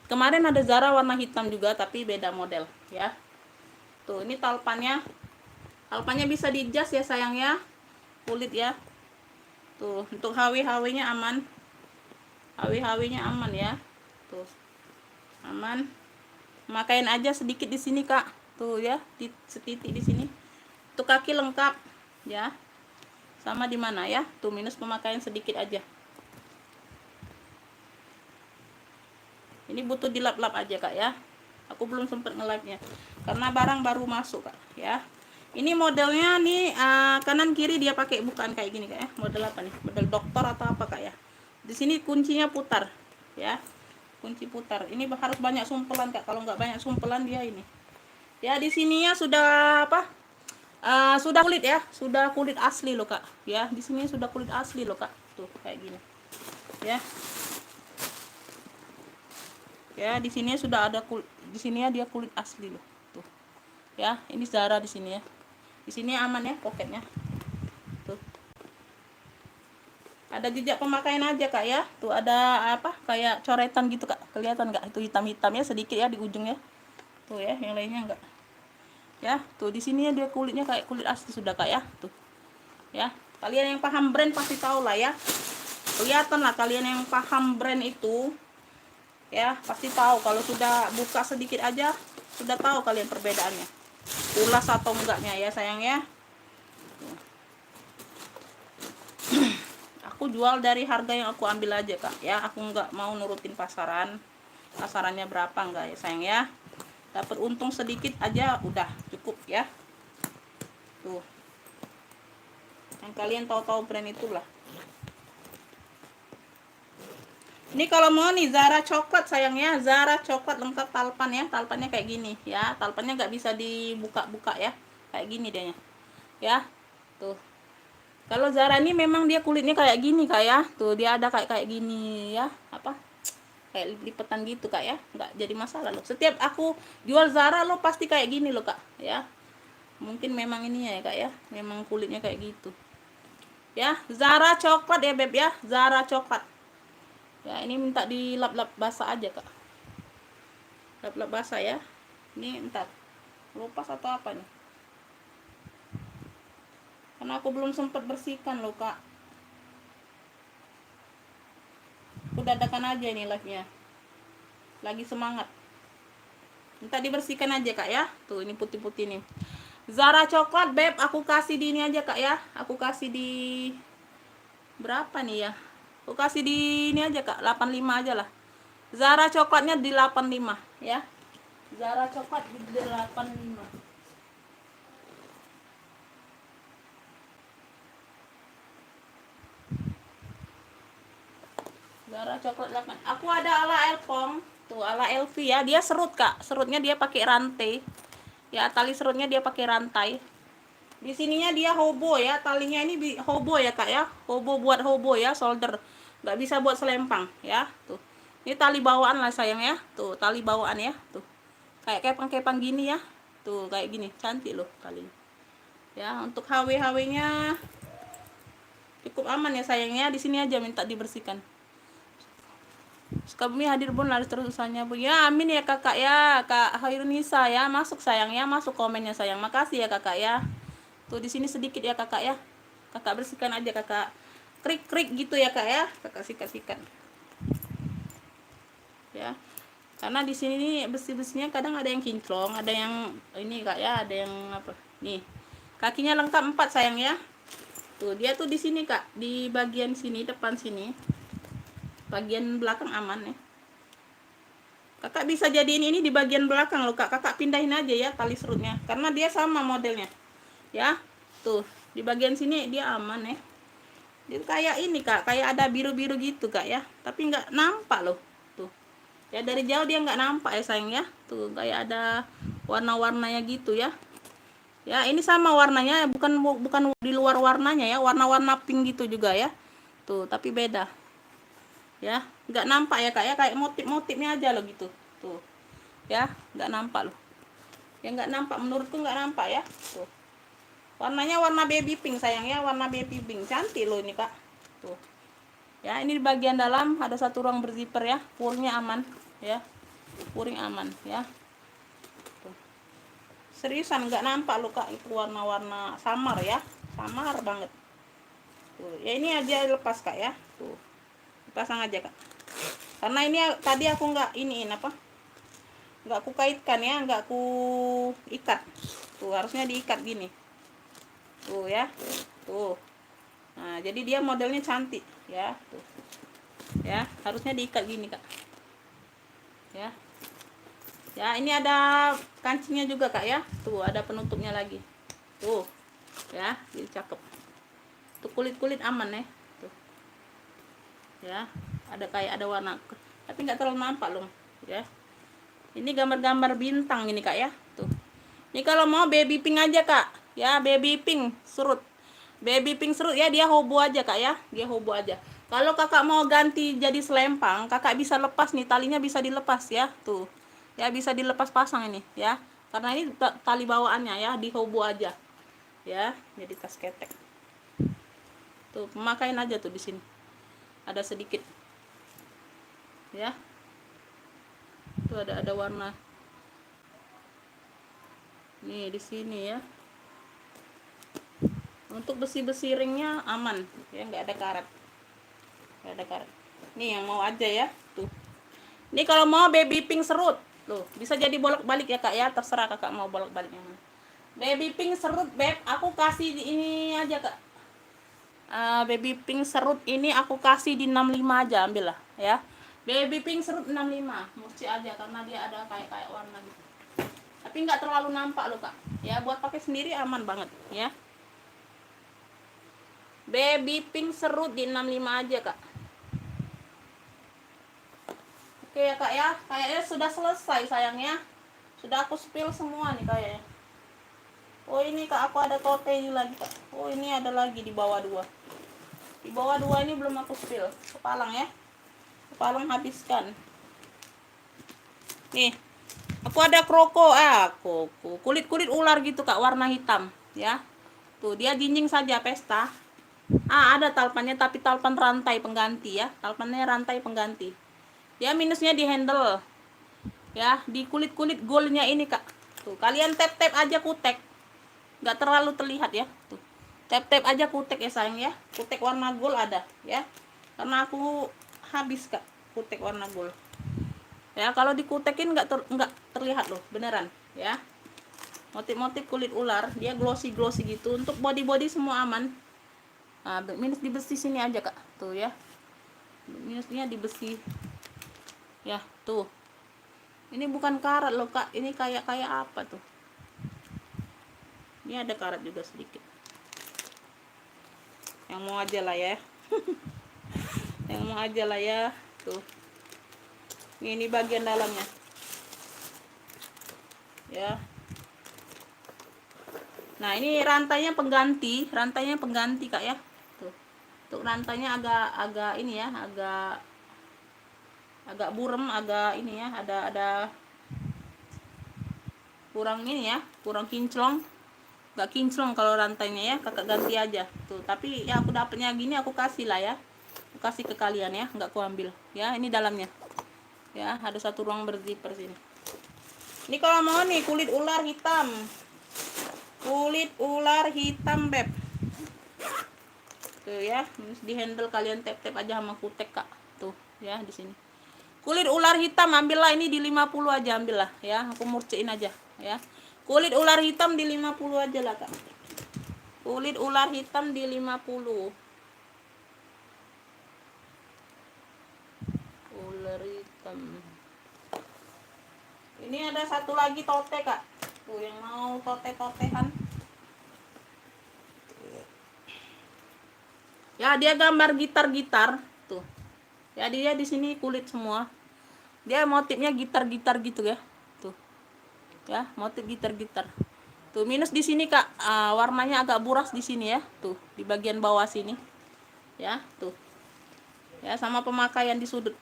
Kemarin ada Zara warna hitam juga tapi beda model ya. Tuh ini talpannya, talpannya bisa di-adjust ya sayang ya, kulit ya. Tuh untuk hawi-hawinya aman, hawi-hawinya aman ya, tuh aman. Makain aja sedikit di sini kak, tuh ya, di setitik di sini. Untuk kaki lengkap ya, sama di mana ya, tuh minus pemakaian sedikit aja. Ini butuh dilap-lap aja kak ya, aku belum sempet nge-live nya karena barang baru masuk kak ya. Ini modelnya nih, kanan kiri dia pakai bukan kayak gini kak ya. Model apa nih, model dokter atau apa kak ya. Di sini kuncinya putar ya, kunci putar. Ini harus banyak sumpelan kak, kalau nggak banyak sumpelan dia ini ya. Di sininya sudah apa, sudah kulit ya, sudah kulit asli loh kak ya. Di sini sudah kulit asli loh kak, tuh kayak gini ya. Ya di sini sudah ada kulit, di sini ya dia kulit asli loh tuh ya. Ini Zara di sini ya, di sini aman ya poketnya. Tuh ada jejak pemakaian aja kak ya, tuh ada apa kayak coretan gitu kak, kelihatan nggak itu hitam-hitamnya sedikit ya di ujungnya tuh ya. Yang lainnya enggak ya. Tuh di sini ya dia kulitnya kayak kulit asli sudah kak ya, tuh ya. Kalian yang paham brand pasti tahu lah ya, kelihatan lah kalian yang paham brand itu ya, pasti tahu. Kalau sudah buka sedikit aja sudah tahu kalian perbedaannya, ulas atau enggaknya ya sayang ya. Aku jual dari harga yang aku ambil aja kak ya, aku nggak mau nurutin pasarannya berapa, enggak ya sayang ya. Dapat untung sedikit aja udah cukup ya. Tuh yang kalian tahu-tahu brand itulah. Ini kalau mau nih Zara coklat sayangnya, Zara coklat lengkap talpan ya. Talpannya kayak gini ya. Talpannya nggak bisa dibuka-buka ya. Kayak gini dia ya. Tuh. Kalau Zara ini memang dia kulitnya kayak gini Kak ya. Tuh dia ada kayak gini ya. Apa? Kayak lipetan gitu Kak ya. Nggak jadi masalah loh. Setiap aku jual Zara lo pasti kayak gini loh Kak ya. Mungkin memang ini ya Kak ya. Memang kulitnya kayak gitu. Ya, Zara coklat ya Beb ya. Zara coklat. Ya, ini minta dilap-lap basah aja Kak. Lap-lap basah ya. Ini entar lupas atau apa nih? Karena aku belum sempat bersihkan loh Kak. Aku dadakan aja ini live-nya. Lagi semangat. Minta dibersihkan aja Kak ya. Tuh ini putih-putih nih. Zara coklat Beb, aku kasih di ini aja Kak ya. Aku kasih di berapa nih ya? Aku kasih di ini aja Kak, 85 aja lah. Zara coklatnya di 85 ya. Zara coklat di 85. Zara coklat 8. Aku ada ala Elpong, tuh ala Elvi ya. Dia serut Kak. Serutnya dia pakai rantai. Ya, tali serutnya dia pakai rantai. Di sininya dia hobo ya. Talinya ini hobo ya Kak ya. Hobo buat hobo ya, solder. Nggak bisa buat selempang ya. Tuh. Ini tali bawaan lah sayang ya. Tuh, tali bawaan ya. Tuh. Kayak kepang-kepang gini ya. Tuh, kayak gini. Cantik loh talinya. Ya, untuk HW-HW-nya cukup aman ya sayangnya. Di sini aja minta dibersihkan. Sukabumi hadir Bun, laris terus usahanya Bun. Ya amin ya kakak ya. Kak Hairunisa ya, masuk sayang ya, masuk komennya sayang. Makasih ya kakak ya. Tuh di sini sedikit ya kakak ya. Kakak bersihkan aja kakak. Krik-krik gitu ya kak ya. Kakak sikat-sikat. Ya. Karena di sini nih besi-besinya kadang ada yang kinclong, ada yang ini kak ya, ada yang apa? Nih. Kakinya lengkap 4 sayang ya. Tuh dia tuh di sini kak, di bagian sini, depan sini. Bagian belakang aman ya. Kakak bisa jadiin ini di bagian belakang loh kak. Kakak pindahin aja ya tali serutnya, karena dia sama modelnya ya. Tuh di bagian sini dia aman ya. Dia kayak ini kak, kayak ada biru-biru gitu kak ya, tapi nggak nampak loh. Tuh ya, dari jauh dia nggak nampak ya sayang ya. Tuh kayak ada warna-warnanya gitu ya. Ya ini sama warnanya, bukan di luar warnanya ya, warna-warna pink gitu juga ya. Tuh tapi beda ya, nggak nampak ya kak ya, kayak motif-motifnya aja loh gitu. Tuh ya, nggak nampak loh ya, nggak nampak, menurutku nggak nampak ya. Tuh warnanya warna baby pink sayang ya, warna baby pink, cantik loh ini kak. Tuh ya, ini di bagian dalam ada satu ruang berzipper ya, puringnya aman ya, puring aman ya. Tuh. Seriusan nggak nampak loh kak, itu warna-warna samar ya, samar banget. Tuh ya, ini aja lepas kak ya. Tuh pasang aja kak, karena ini tadi aku nggak iniin apa, nggak aku kaitkan ya, nggak aku ikat. Tuh harusnya diikat gini tuh ya. Tuh nah jadi dia modelnya cantik ya. Tuh ya, harusnya diikat gini kak ya. Ya ini ada kancingnya juga kak ya. Tuh ada penutupnya lagi tuh ya, jadi cakep. Tuh kulit aman ya. Ya ada kayak ada warna tapi nggak terlalu nampak loh ya. Ini gambar-gambar bintang ini kak ya. Tuh ini kalau mau baby pink aja kak ya, baby pink serut, baby pink serut ya, dia hobo aja kak ya, dia hobo aja. Kalau kakak mau ganti jadi selempang, kakak bisa lepas nih, talinya bisa dilepas ya. Tuh ya, bisa dilepas pasang ini ya, karena ini tali bawaannya ya, di hobo aja ya, jadi tas ketek. Tuh pemakaian aja tuh, di sini ada sedikit ya. Tuh ada warna nih di sini ya. Untuk besi-besi ringnya aman ya, nggak ada karat, nggak ada karat. Nih yang mau aja ya. Tuh ini kalau mau baby pink serut tuh bisa jadi bolak-balik ya kak ya, terserah kakak mau bolak-baliknya. Baby pink serut beb, aku kasih di ini aja kak. Baby pink serut ini aku kasih di 65 aja, ambil lah ya. Baby pink serut 65 murci aja, karena dia ada kayak warna gitu, tapi nggak terlalu nampak loh kak ya, buat pakai sendiri aman banget ya. Baby pink serut di 65 aja kak. Oke ya kak ya, kayaknya sudah selesai sayangnya. Sudah aku spill semua nih kayaknya. Oh ini kak, aku ada tote ini lagi kak. Oh ini ada lagi di bawah 2. Di bawah 2 ini belum aku spill. Kepalang ya. Kepalang habiskan. Nih. Aku ada kulit ular gitu kak, warna hitam ya. Tuh dia jinjing saja pesta. Ada talpannya tapi talpan rantai pengganti ya. Talpannya rantai pengganti. Dia minusnya di handle. Ya, di kulit-kulit goldnya ini kak. Tuh, kalian tap-tap aja kutek. Nggak terlalu terlihat ya. Tuh. Tap-tap aja kutek ya sayang ya. Kutek warna gold ada ya. Karena aku habis kak kutek warna gold. Ya, kalau dikutekin nggak terlihat loh, beneran ya. Motif-motif kulit ular, dia glossy gitu. Untuk body semua aman. Nah, minus di besi sini aja kak, tuh ya. Minusnya di besi. Ya, tuh. Ini bukan karat loh kak, ini kayak apa tuh? Ini ada karat juga sedikit. Yang mau aja lah ya. Yang mau aja lah ya, tuh. Ini bagian dalamnya. Ya. Nah, ini rantainya pengganti kak ya. Tuh. Untuk rantainya agak ini ya, agak burem, agak ini ya, ada kurang ini ya, kurang kinclong. Gak kinclong kalau rantainya ya, kakak ganti aja. Tuh, tapi ya aku dapetnya gini, aku kasih lah ya. Aku kasih ke kalian ya, nggak aku ambil. Ya, ini dalamnya. Ya, ada satu ruang berzipper sini. Ini kalau mau nih kulit ular hitam. Kulit ular hitam, beb. Tuh ya, di handle kalian tap-tap aja sama kutek kak. Tuh, ya di sini. Kulit ular hitam ambillah ini di 50 aja, ambillah ya. Aku murcein aja ya. Kulit ular hitam di 50 aja lah kak. Kulit ular hitam di 50. Ular hitam. Ini ada satu lagi tote kak. Tuh yang mau tote-totehan. Ya dia gambar gitar-gitar tuh. Ya dia di sini kulit semua. Dia motifnya gitar-gitar gitu ya. Tuh. Ya, motif gitar-gitar. Tuh minus di sini kak, warnanya agak buras di sini ya. Tuh di bagian bawah sini. Ya, tuh. Ya, sama pemakaian di sudut.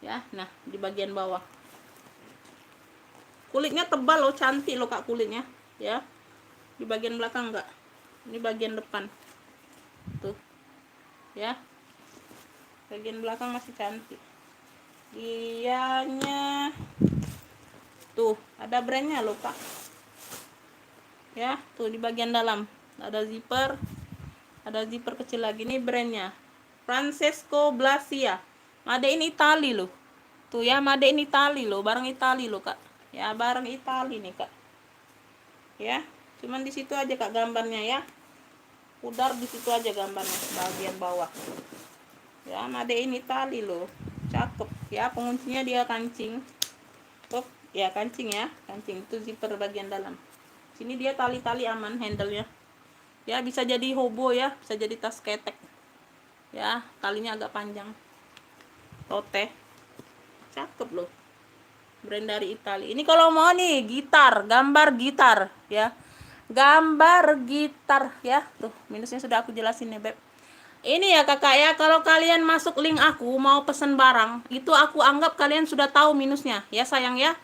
Ya, nah di bagian bawah. Kulitnya tebal loh, cantik loh kak kulitnya. Ya, di bagian belakang enggak. Ini bagian depan. Tuh. Ya. Bagian belakang masih cantik. Dianya tuh ada brandnya loh kak. Ya, tuh di bagian dalam ada zipper kecil lagi. Ini brandnya Francesco Blasia, made in Italy loh. Tuh ya, made in Italy loh, barang Italy loh kak. Ya, barang Italy nih kak. Ya, cuman di situ aja kak gambarnya ya. Pudar di situ aja gambarnya bagian bawah. Ya, made in Italy loh. Cakep ya, penguncinya dia kancing. Oh, ya kancing ya, kancing itu zipper bagian dalam. Sini dia tali-tali aman handle-nya. Ya, bisa jadi hobo ya, bisa jadi tas ketek. Ya, talinya agak panjang. Tote. Cakep loh. Brand dari Italia. Ini kalau mau nih gitar, gambar gitar ya. Gambar gitar ya. Tuh, minusnya sudah aku jelasin nih, Beb. Ini ya kakak ya, kalau kalian masuk link aku mau pesen barang, itu aku anggap kalian sudah tahu minusnya ya sayang ya.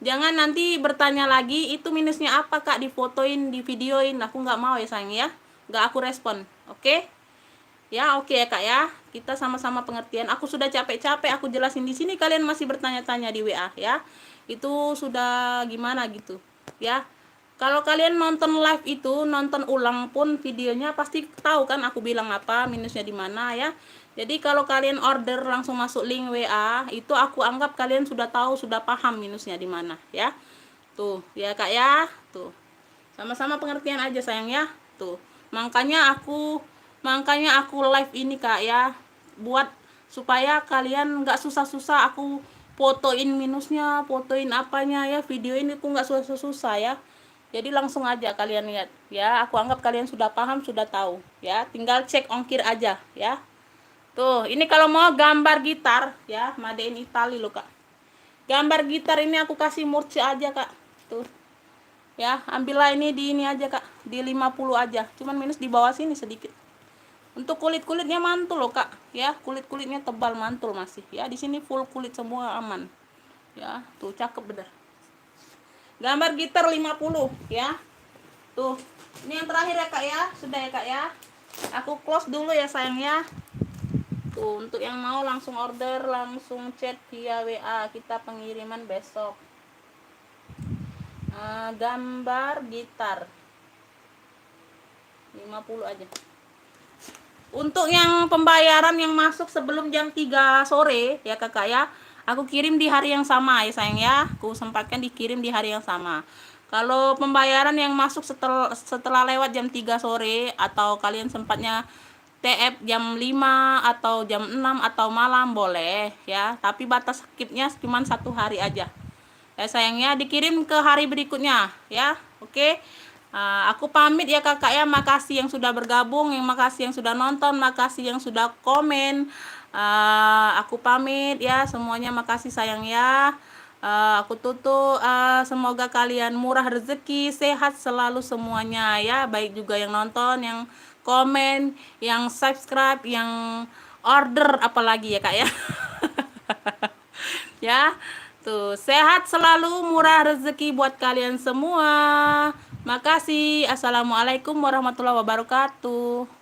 Jangan nanti bertanya lagi itu minusnya apa kak, difotoin, di videoin. Aku nggak mau ya sayang ya, nggak aku respon. Oke ya, oke ya kak ya, kita sama-sama pengertian. Aku sudah capek-capek aku jelasin di sini, kalian masih bertanya-tanya di WA ya. Itu sudah gimana gitu ya. Kalau kalian nonton live itu, nonton ulang pun videonya pasti tahu kan aku bilang apa, minusnya di mana ya. Jadi kalau kalian order langsung masuk link WA, itu aku anggap kalian sudah tahu, sudah paham minusnya di mana ya. Tuh, ya Kak ya. Tuh. Sama-sama pengertian aja sayang ya. Tuh. Makanya aku live ini Kak ya, buat supaya kalian nggak susah-susah aku fotoin minusnya, fotoin apanya ya, video ini aku nggak susah-susah ya. Jadi langsung aja kalian lihat ya, aku anggap kalian sudah paham, sudah tahu ya, tinggal cek ongkir aja ya. Tuh, ini kalau mau gambar gitar ya, made in Italy loh, Kak. Gambar gitar ini aku kasih murci aja, Kak. Tuh. Ya, ambillah ini di ini aja, Kak. Di 50 aja. Cuman minus di bawah sini sedikit. Untuk kulit-kulitnya mantul loh, Kak. Ya, kulit-kulitnya tebal mantul masih. Ya, di sini full kulit semua aman. Ya, tuh cakep bener. Gambar gitar 50 ya. Tuh. Ini yang terakhir ya, Kak ya. Sudah ya, Kak ya. Aku close dulu ya, sayang ya. Tuh, untuk yang mau langsung order, langsung chat via WA, kita pengiriman besok. Gambar gitar 50 aja. Untuk yang pembayaran yang masuk sebelum jam 3 sore ya Kakak ya, aku kirim di hari yang sama ya sayang ya. Aku sempatkan dikirim di hari yang sama. Kalau pembayaran yang masuk setelah lewat jam 3 sore atau kalian sempatnya TF jam 5 atau jam 6 atau malam boleh ya, tapi batas skipnya cuma 1 hari aja ya sayangnya, dikirim ke hari berikutnya ya. Oke. Aku pamit ya kakak ya, makasih yang sudah bergabung, makasih yang sudah nonton, makasih yang sudah komen. Aku pamit ya semuanya, makasih sayang ya. Aku tutup, semoga kalian murah rezeki, sehat selalu semuanya ya, baik juga yang nonton, yang komen, yang subscribe, yang order apalagi ya kak ya. Ya, tuh sehat selalu, murah rezeki buat kalian semua. Makasih. Assalamualaikum warahmatullahi wabarakatuh.